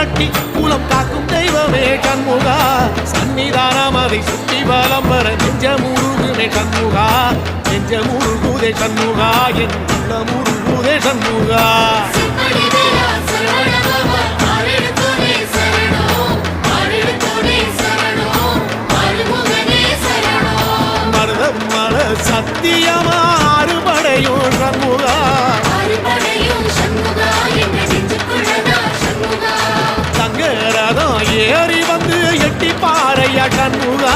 கட்டி குலம் காக்கும் தெய்வமே சண்முகா சன்னிதானம் அதை சுற்றி வலம் வர நெஞ்சமுருகுமே சண்முகா நெஞ்சமுருகுதே சண்முகா என் உள்ளமுருகுதே சண்முகா சத்தியமா அறுபடையும் சண்முகா தங்க ரதம் ஏறி வந்து எட்டி பாறையா சண்முகா